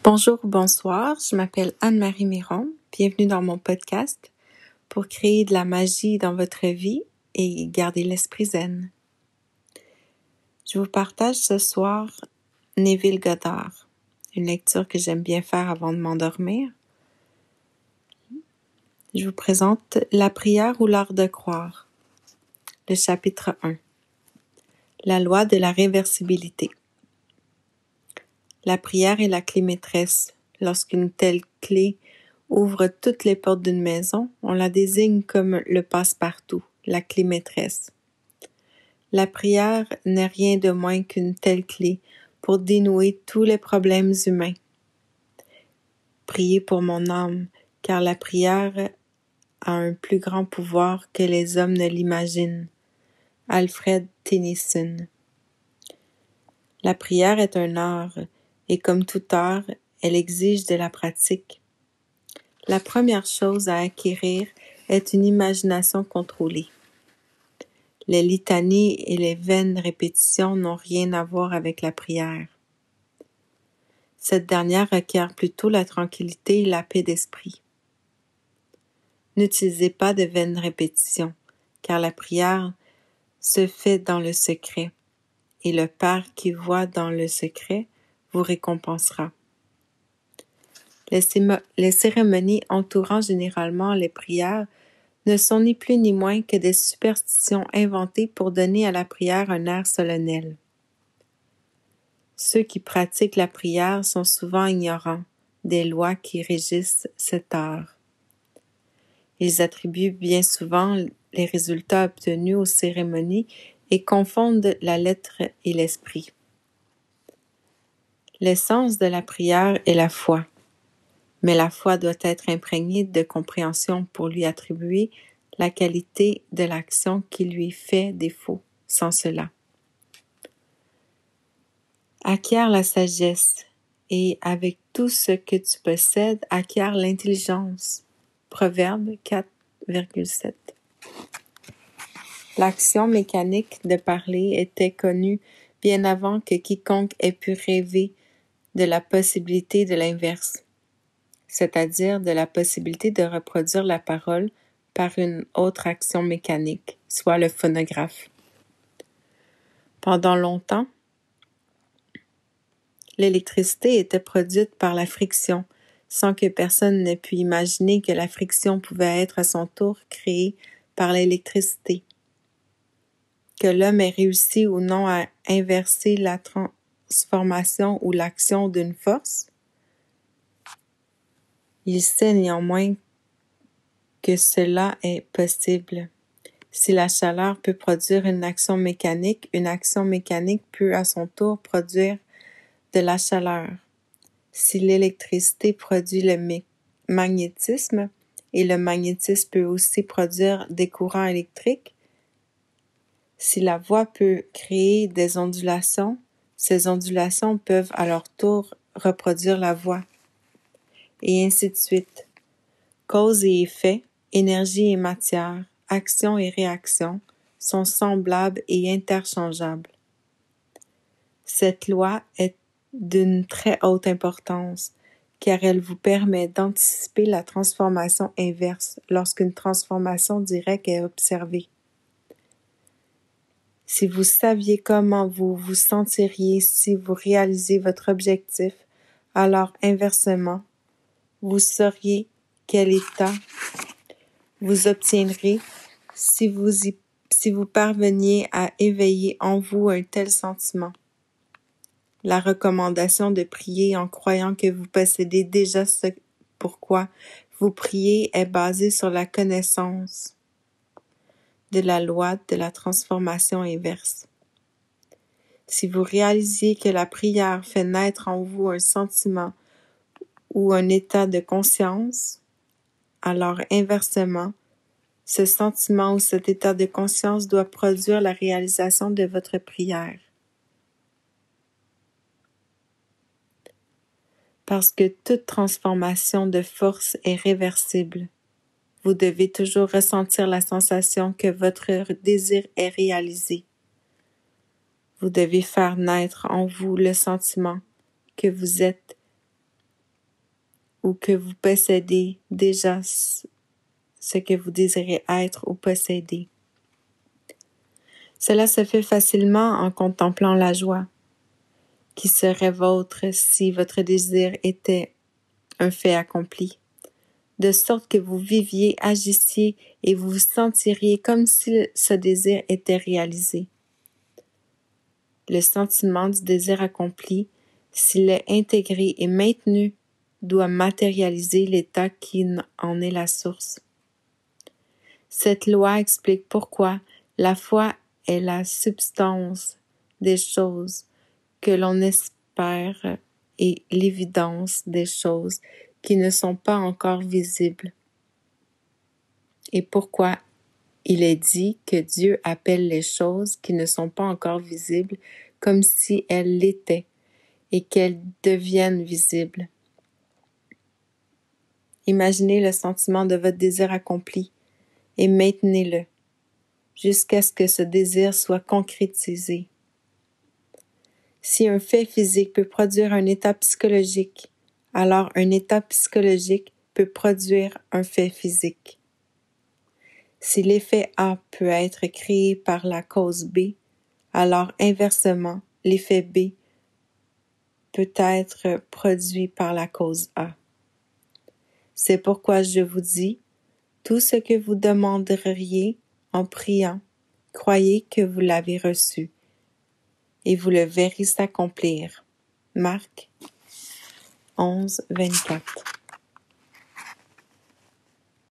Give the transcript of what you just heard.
Bonjour ou bonsoir, je m'appelle Anne-Marie Miron. Bienvenue dans mon podcast pour créer de la magie dans votre vie et garder l'esprit zen. Je vous partage ce soir Neville Goddard, une lecture que j'aime bien faire avant de m'endormir. Je vous présente La prière ou l'art de croire, le chapitre 1. La loi de la réversibilité. La prière est la clé maîtresse. Lorsqu'une telle clé ouvre toutes les portes d'une maison, on la désigne comme le passe-partout, la clé maîtresse. La prière n'est rien de moins qu'une telle clé pour dénouer tous les problèmes humains. Priez pour mon âme, car la prière a un plus grand pouvoir que les hommes ne l'imaginent. Alfred Tennyson. La prière est un art, et comme tout art, elle exige de la pratique. La première chose à acquérir est une imagination contrôlée. Les litanies et les vaines répétitions n'ont rien à voir avec la prière. Cette dernière requiert plutôt la tranquillité et la paix d'esprit. N'utilisez pas de vaines répétitions, car la prière se fait dans le secret, et le Père qui voit dans le secret vous récompensera. Les cérémonies entourant généralement les prières ne sont ni plus ni moins que des superstitions inventées pour donner à la prière un air solennel. Ceux qui pratiquent la prière sont souvent ignorants des lois qui régissent cet art. Ils attribuent bien souvent les résultats obtenus aux cérémonies et confondent la lettre et l'esprit. L'essence de la prière est la foi, mais la foi doit être imprégnée de compréhension pour lui attribuer la qualité de l'action qui lui fait défaut. Sans cela, acquiert la sagesse et avec tout ce que tu possèdes, acquiert l'intelligence. Proverbe 4,7. L'action mécanique de parler était connue bien avant que quiconque ait pu rêver de la possibilité de l'inverse, c'est-à-dire de la possibilité de reproduire la parole par une autre action mécanique, soit le phonographe. Pendant longtemps, l'électricité était produite par la friction, sans que personne n'ait pu imaginer que la friction pouvait être à son tour créée par l'électricité. Que l'homme ait réussi ou non à inverser la transformation ou l'action d'une force, il sait néanmoins que cela est possible. Si la chaleur peut produire une action mécanique peut à son tour produire de la chaleur. Si l'électricité produit le magnétisme, et le magnétisme peut aussi produire des courants électriques, si la voix peut créer des ondulations, ces ondulations peuvent à leur tour reproduire la voix, et ainsi de suite. Cause et effet, énergie et matière, action et réaction sont semblables et interchangeables. Cette loi est d'une très haute importance, car elle vous permet d'anticiper la transformation inverse lorsqu'une transformation directe est observée. Si vous saviez comment vous vous sentiriez si vous réalisez votre objectif, alors inversement, vous sauriez quel état vous obtiendrez si vous parveniez à éveiller en vous un tel sentiment. La recommandation de prier en croyant que vous possédez déjà ce pourquoi vous priez est basée sur la connaissance de la loi de la transformation inverse. Si vous réalisiez que la prière fait naître en vous un sentiment ou un état de conscience, alors inversement, ce sentiment ou cet état de conscience doit produire la réalisation de votre prière. Parce que toute transformation de force est réversible, vous devez toujours ressentir la sensation que votre désir est réalisé. Vous devez faire naître en vous le sentiment que vous êtes ou que vous possédez déjà ce que vous désirez être ou posséder. Cela se fait facilement en contemplant la joie qui serait vôtre si votre désir était un fait accompli, de sorte que vous viviez, agissiez et vous vous sentiriez comme si ce désir était réalisé. Le sentiment du désir accompli, s'il est intégré et maintenu, doit matérialiser l'état qui en est la source. Cette loi explique pourquoi la foi est la substance des choses que l'on espère et l'évidence des choses qui ne sont pas encore visibles. Et pourquoi il est dit que Dieu appelle les choses qui ne sont pas encore visibles comme si elles l'étaient et qu'elles deviennent visibles. Imaginez le sentiment de votre désir accompli et maintenez-le jusqu'à ce que ce désir soit concrétisé. Si un fait physique peut produire un état psychologique, alors un état psychologique peut produire un fait physique. Si l'effet A peut être créé par la cause B, alors inversement, l'effet B peut être produit par la cause A. C'est pourquoi je vous dis, tout ce que vous demanderiez en priant, croyez que vous l'avez reçu, et vous le verrez s'accomplir. Marc 11, 24.